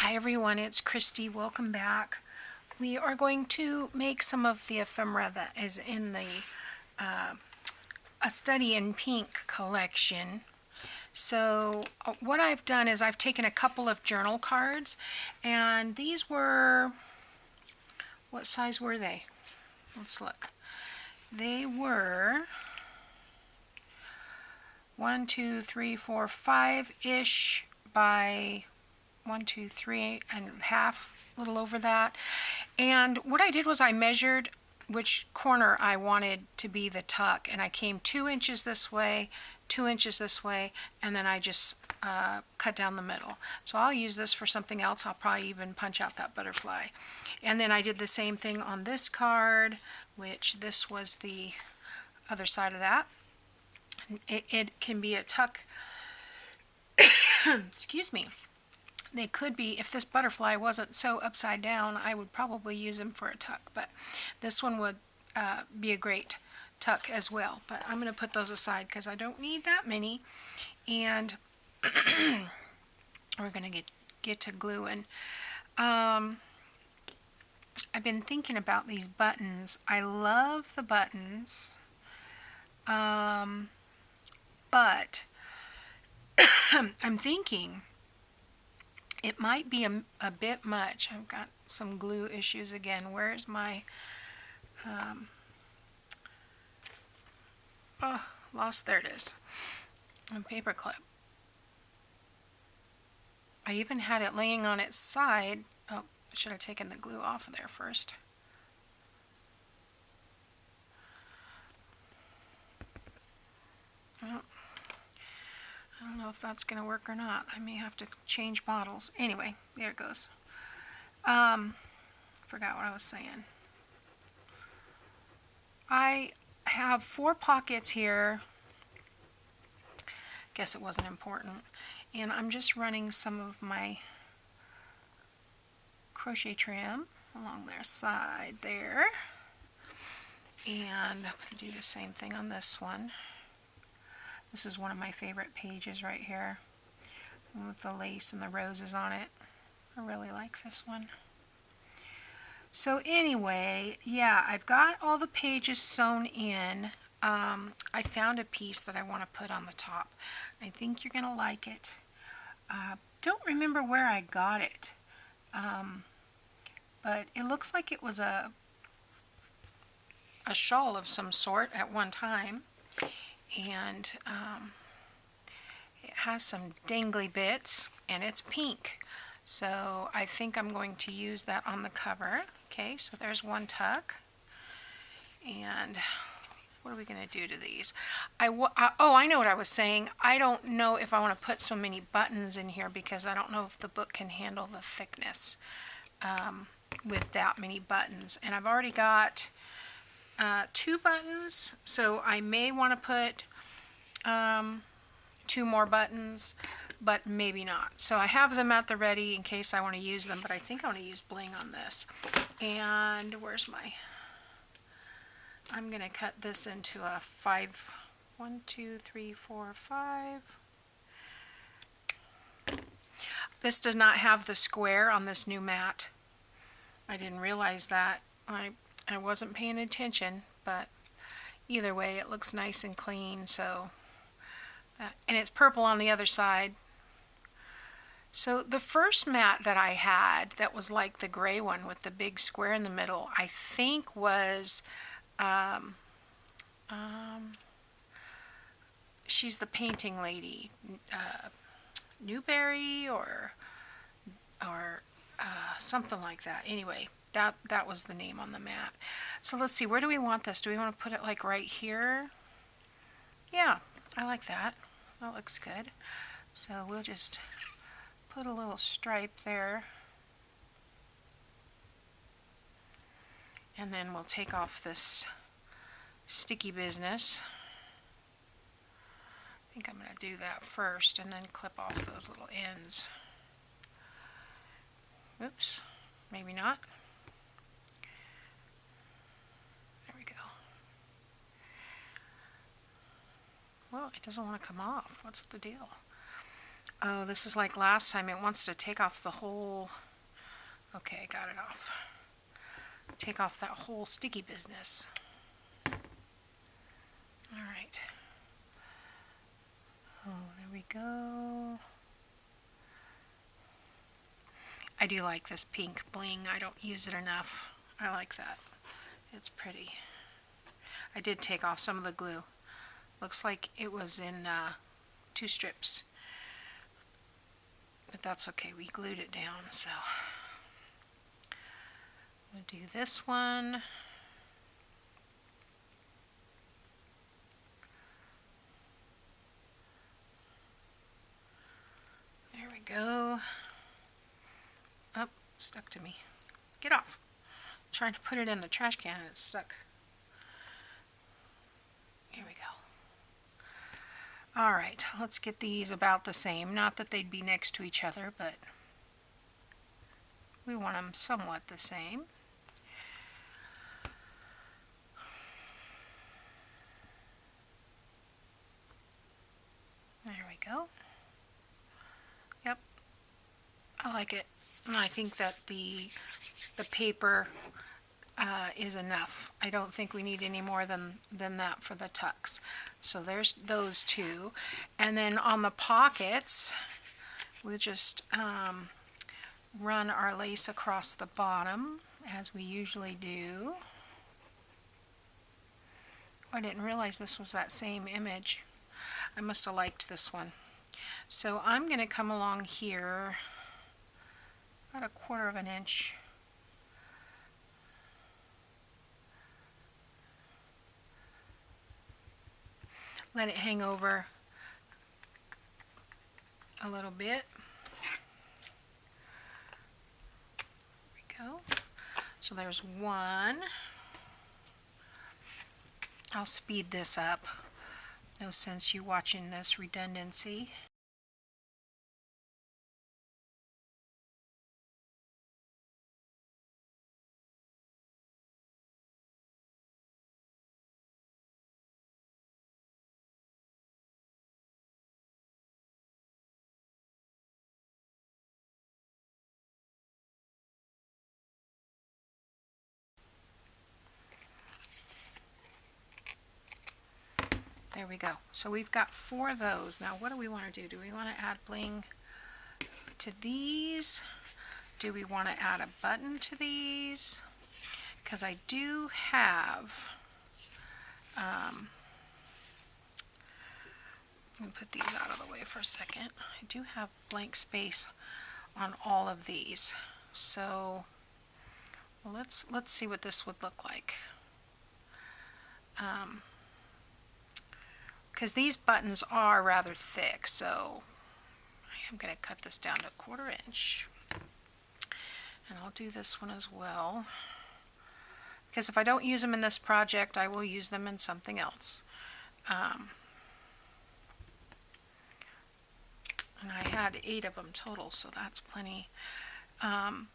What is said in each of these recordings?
Hi everyone, it's Kristi. Welcome back. We are going to make some of the ephemera that is in the A Study in Pink collection. So what I've done is I've taken a couple of journal cards, and these were, what size were they? Let's look. They were 1, 2, 3, 4, 5-ish by 1, 2, 3 and a half, a little over that. And what I did was I measured which corner I wanted to be the tuck, and I came 2 inches this way, 2 inches this way, and then I just cut down the middle. So I'll use this for something else. I'll probably even punch out that butterfly. And then I did the same thing on this card, which this was the other side of that. It can be a tuck. Excuse me. They could be, if this butterfly wasn't so upside down, I would probably use them for a tuck, but this one would be a great tuck as well. But I'm going to put those aside because I don't need that many, and we're going to get to gluing. I've been thinking about these buttons. I love the buttons, but I'm thinking it might be a bit much. I've got some glue issues again. Where's my, oh, lost, there it is, a paper clip. I even had it laying on its side. Oh, I should have taken the glue off of there first. Oh, I don't know if that's going to work or not. I may have to change bottles. Anyway, there it goes. Forgot what I was saying. I have 4 pockets here. Guess it wasn't important. And I'm just running some of my crochet trim along their side there. And I'm going to do the same thing on this one. This is one of my favorite pages right here, with the lace and the roses on it. I really like this one. So anyway, yeah, I've got all the pages sewn in. I found a piece that I want to put on the top. I think you're going to like it. Don't remember where I got it, but it looks like it was a shawl of some sort at one time. And it has some dangly bits, and it's pink. So I think I'm going to use that on the cover. Okay, so there's one tuck. And what are we going to do to these? Oh, I know what I was saying. I don't know if I want to put so many buttons in here because I don't know if the book can handle the thickness with that many buttons. And I've already got 2 buttons, so I may want to put 2 more buttons, but maybe not. So I have them at the ready in case I want to use them, but I think I want to use bling on this. And where's my, I'm going to cut this into a 5, 1, 2, 3, 4, 5. This does not have the square on this new mat. I didn't realize that. I wasn't paying attention, but either way it looks nice and clean. So and it's purple on the other side. So the first mat that I had that was like the gray one with the big square in the middle, I think was she's the painting lady, Newberry or something like that. Anyway, that was the name on the mat. So let's see, where do we want this? Do we want to put it like right here? Yeah, I like that. That looks good. So we'll just put a little stripe there. And then we'll take off this sticky business. I think I'm going to do that first and then clip off those little ends. Oops, maybe not. Well, it doesn't want to come off. What's the deal? Oh, this is like last time. It wants to take off the whole... Okay, I got it off. Take off that whole sticky business. Alright. Oh, there we go. I do like this pink bling. I don't use it enough. I like that. It's pretty. I did take off some of the glue. Looks like it was in 2 strips. But that's okay. We glued it down, so... We'll do this one. There we go. Oh, stuck to me. Get off. I'm trying to put it in the trash can and it's stuck. Here we go. Alright, let's get these about the same. Not that they'd be next to each other, but we want them somewhat the same. There we go. Yep, I like it. And I think that the paper is enough. I don't think we need any more than that for the tucks. So there's those two. And then on the pockets, we just run our lace across the bottom as we usually do. I didn't realize this was that same image. I must have liked this one. So I'm going to come along here about 1/4 of an inch. Let it hang over a little bit. There we go. So there's one. I'll speed this up. No sense you watching this redundancy. There we go. So we've got 4 of those. Now what do we want to do? Do we want to add bling to these? Do we want to add a button to these? Because I do have, let me put these out of the way for a second. I do have blank space on all of these. So let's see what this would look like. Because these buttons are rather thick, so I am going to cut this down to 1/4 inch. And I'll do this one as well. Because if I don't use them in this project, I will use them in something else. And I had 8 of them total, so that's plenty. Well,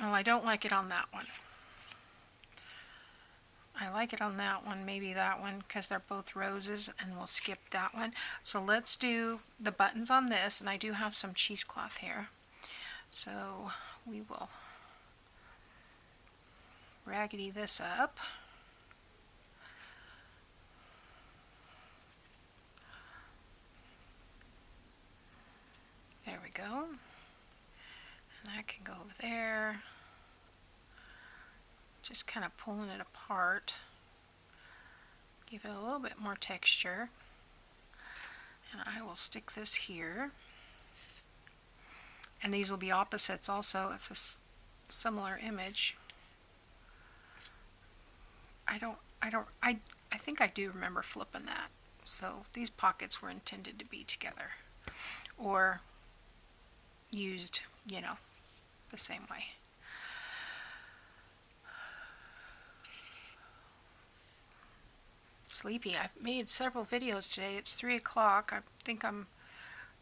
I don't like it on that one. I like it on that one, maybe that one, because they're both roses, and we'll skip that one. So let's do the buttons on this, and I do have some cheesecloth here. So we will raggedy this up. There we go. And that can go over there. Just kind of pulling it apart. Give it a little bit more texture. And I will stick this here. And these will be opposites also. It's a similar image. I think I do remember flipping that. So these pockets were intended to be together. Or used, you know, the same way. Sleepy. I've made several videos today. It's 3 o'clock. I think I'm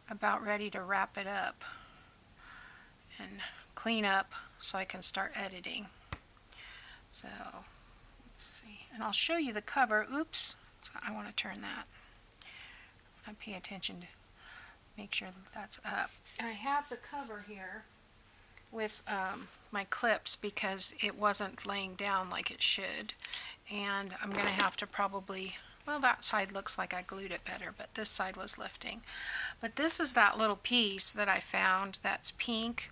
about ready to wrap it up and clean up so I can start editing. So let's see. And I'll show you the cover. Oops. So I want to turn that. I pay attention to make sure that that's up. And I have the cover here with my clips because it wasn't laying down like it should. And I'm going to have to probably, well, that side looks like I glued it better, but this side was lifting. But this is that little piece that I found that's pink,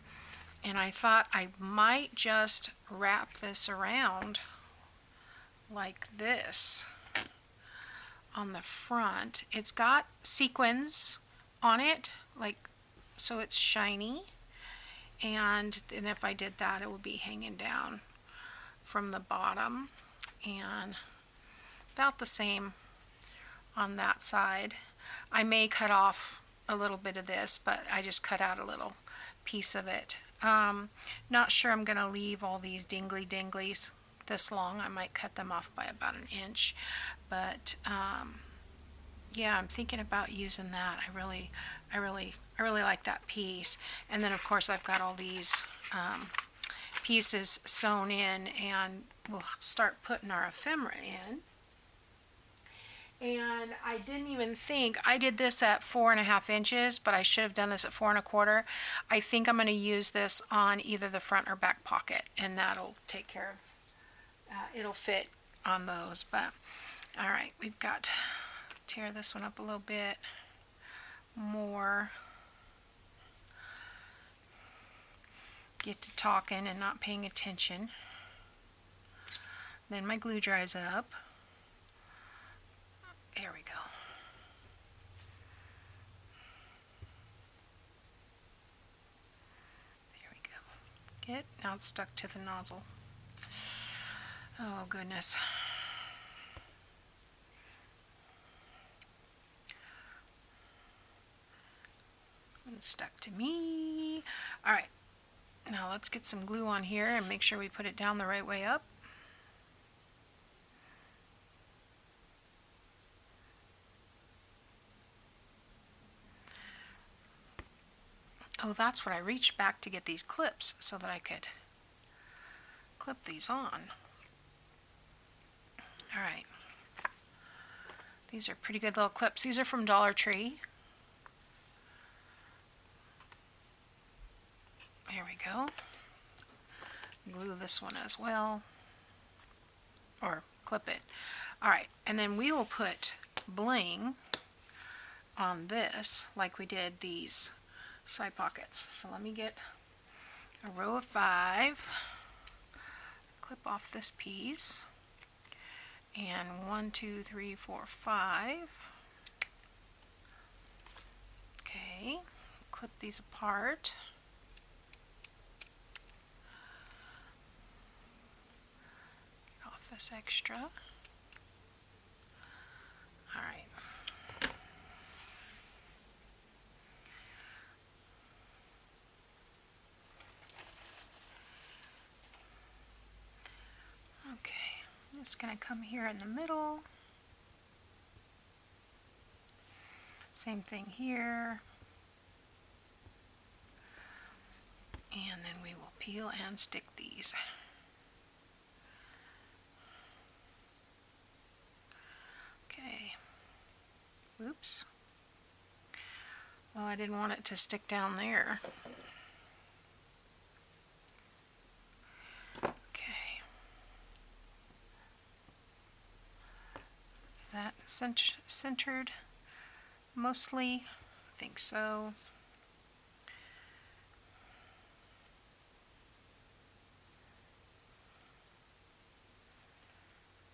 and I thought I might just wrap this around like this on the front. It's got sequins on it, like, so it's shiny, and then if I did that it would be hanging down from the bottom, and about the same on that side. I may cut off a little bit of this, but I just cut out a little piece of it. Not sure I'm going to leave all these dingly dinglies this long. I might cut them off by about an inch, but yeah, I'm thinking about using that. I really like that piece. And then of course I've got all these pieces sewn in, and we'll start putting our ephemera in. And I didn't even think, I did this at 4.5 inches, but I should have done this at 4 1/4. I think I'm going to use this on either the front or back pocket, and that'll take care of, it'll fit on those. But all right, we've got, tear this one up a little bit more. Get to talking and not paying attention. Then my glue dries up. There we go. There we go. Get, now it's stuck to the nozzle. Oh goodness. It's stuck to me. All right. Now let's get some glue on here and make sure we put it down the right way up. Oh, that's what I reached back to get these clips so that I could clip these on. All right. These are pretty good little clips. These are from Dollar Tree. Here we go. Glue this one as well, or clip it. All right, and then we will put bling on this like we did these side pockets. So let me get a row of 5, clip off this piece, and 1, 2, 3, 4, 5. Okay, clip these apart. Get off this extra. All right. Okay, I'm just going to come here in the middle. Same thing here. And then we will peel and stick these. Okay. Oops. Well, I didn't want it to stick down there. Okay. Is that centered mostly? I think so.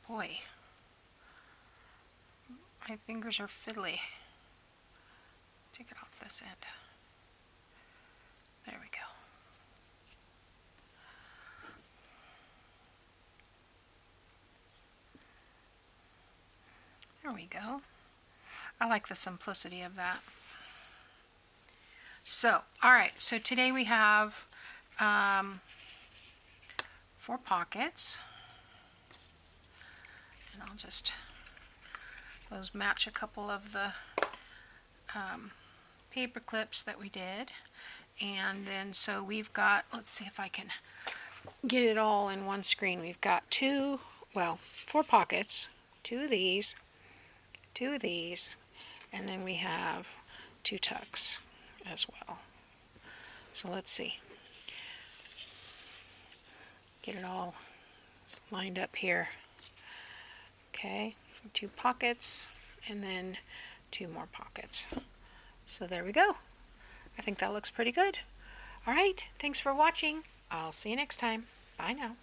Boy, my fingers are fiddly. Take it off this end. There we go. There we go. I like the simplicity of that. So, alright, so today we have 4 pockets. And I'll just, those match a couple of the paper clips that we did. And then so we've got, let's see if I can get it all in one screen. We've got 4 pockets, 2 of these, 2 of these, And then we have 2 tucks as well. So let's see. Get it all lined up here. Okay, 2 pockets and then 2 more pockets. So there we go. I think that looks pretty good. All right, thanks for watching. I'll see you next time. Bye now.